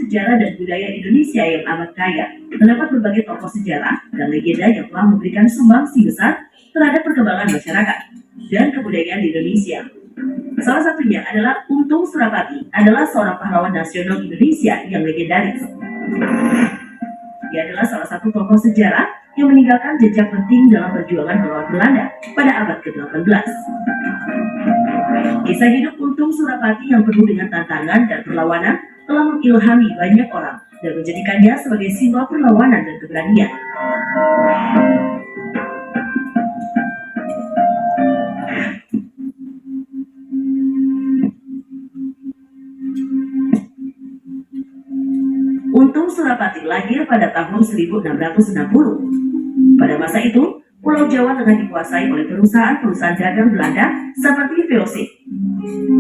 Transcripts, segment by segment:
sejarah dan budaya Indonesia yang amat kaya, terdapat berbagai tokoh sejarah dan legenda yang telah memberikan sumbangsi besar terhadap perkembangan masyarakat dan kebudayaan di Indonesia. Salah satunya adalah Untung Surapati, adalah seorang pahlawan nasional Indonesia yang legendaris. Dia adalah salah satu tokoh sejarah yang meninggalkan jejak penting dalam perjuangan melawan Belanda pada abad ke-18. Kisah hidup Untung Surapati yang penuh dengan tantangan dan perlawanan telah mengilhami banyak orang dan menjadikannya sebagai simbol perlawanan dan keberanian. Untung Surapati lahir pada tahun 1660. Pada masa itu, Pulau Jawa tengah dikuasai oleh perusahaan-perusahaan dagang Belanda seperti VOC.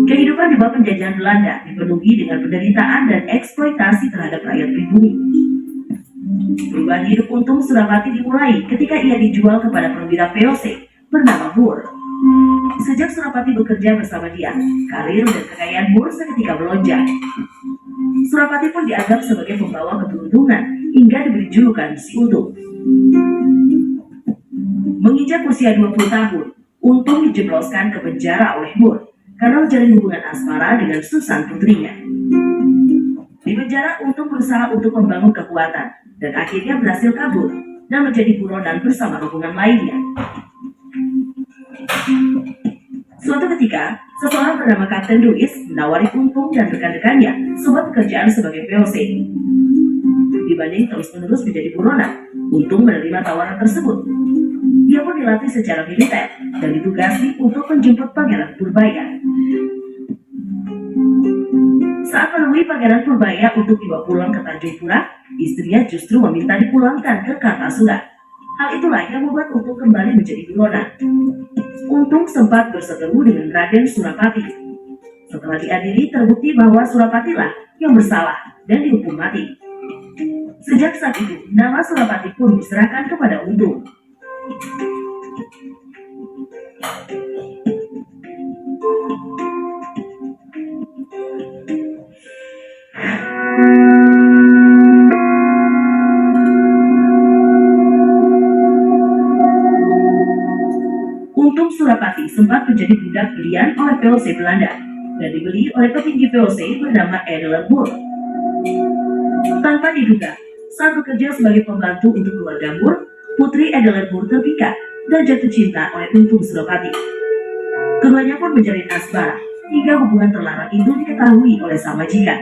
Kehidupan di bawah penjajahan Belanda dipenuhi dengan penderitaan dan eksploitasi terhadap rakyat pribumi. Perubahan hidup Untung Surapati dimulai ketika ia dijual kepada perwira VOC bernama Boer. Sejak Surapati bekerja bersama dia, karir dan kekayaan Boer seketika melonjak. Surapati pun dianggap sebagai pembawa keberuntungan hingga diberi julukan si Untung. Menginjak usia 20 tahun, Untung dijebloskan ke penjara oleh Boer karena menjalin hubungan asmara dengan Susan putrinya. Di penjara, Untung berusaha untuk membangun kekuatan dan akhirnya berhasil kabur dan menjadi buronan bersama rombongan lainnya. Suatu ketika, seseorang bernama Kapten Louis menawari Untung dan rekan-rekannya sebuah pekerjaan sebagai VOC. Dibanding terus-menerus menjadi buronan, Untung menerima tawaran tersebut. Dia pun dilatih secara militer dan ditugasi untuk menjemput Pangeran Purbaya. Saat menemui Pangeran Purbaya untuk dibawa pulang ke Tanjung Pura, istrinya justru meminta dipulangkan ke Kartasura. Hal itulah yang membuat Untung kembali menjadi buronan. Untung sempat berseteru dengan Raden Surapati. Setelah diadili, terbukti bahwa Surapatilah yang bersalah dan dihukum mati. Sejak saat itu, nama Surapati pun diserahkan kepada Untung. Untung Surapati sempat menjadi budak belian oleh VOC Belanda dan dibeli oleh petinggi VOC bernama Adelard Boer. Tanpa diduga, saat bekerja sebagai pembantu untuk keluarga Boer, putri Adelard Boer terpikat dan jatuh cinta oleh Untung Surapati. Keduanya pun menjalin asmara hingga hubungan terlarang itu diketahui oleh sang majikan.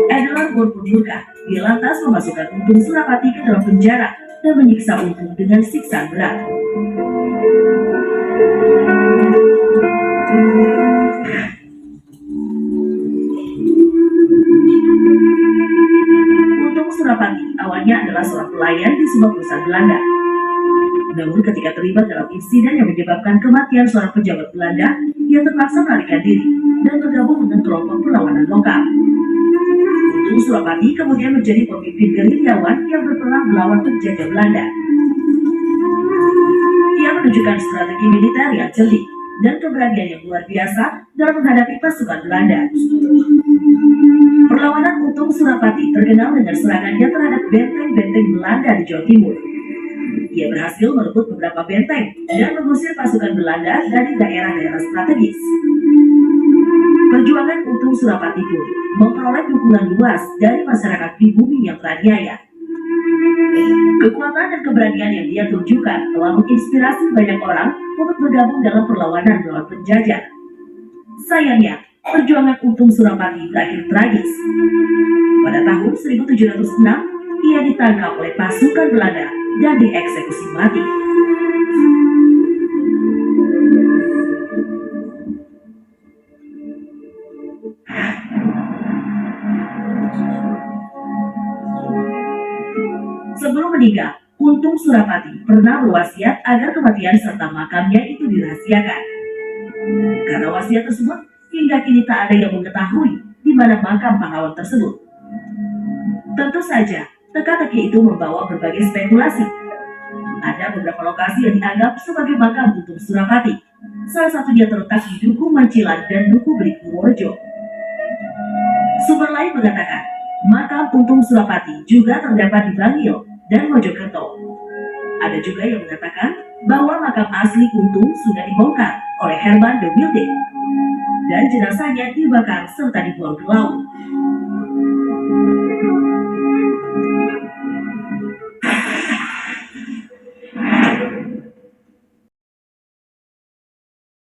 Adelard Boer pun murka. Dia lantas memasukkan Untung Surapati ke dalam penjara dan menyiksa Untung dengan siksaan berat. Untung Surapati awalnya adalah seorang pelayan di sebuah perusahaan Belanda. Namun ketika terlibat dalam insiden yang menyebabkan kematian seorang pejabat Belanda, ia terpaksa melarikan diri dan bergabung dengan kelompok perlawanan lokal. Untung Surapati kemudian menjadi pemimpin gerilyawan yang berperang melawan penjajah Belanda. Ia menunjukkan strategi militer yang cerdik dan keberanian yang luar biasa dalam menghadapi pasukan Belanda. Perlawanan Untung Surapati terkenal dengan serangannya terhadap benteng-benteng Belanda di Jawa Timur. Ia berhasil merebut beberapa benteng dan mengusir pasukan Belanda dari daerah-daerah strategis. Perjuangan Untung Surapati pun memperoleh dukungan luas dari masyarakat pribumi yang teraniaya. Kekuatan dan keberanian yang dia tunjukkan telah menginspirasi banyak orang untuk bergabung dalam perlawanan melawan penjajah. Sayangnya, perjuangan Untung Surapati berakhir tragis. Pada tahun 1706, ia ditangkap oleh pasukan Belanda dan dieksekusi mati. Sebelum meninggal, Untung Surapati pernah berwasiat agar kematian serta makamnya itu dirahasiakan. Karena wasiat tersebut, hingga kini tak ada yang mengetahui di mana makam pahlawan tersebut. Tentu saja, teka-teki itu membawa berbagai spekulasi. Ada beberapa lokasi yang dianggap sebagai makam Untung Surapati. Salah satunya terletak di Duku Mancilan dan Duku Belik Purworejo. Sumber lain mengatakan, makam Untung Surapati juga terdapat di Bangil dan Mojokerto. Ada juga yang mengatakan bahwa makam asli Untung sudah dibongkar oleh Herman de Wilde dan jenazahnya dibakar serta dibuang ke laut.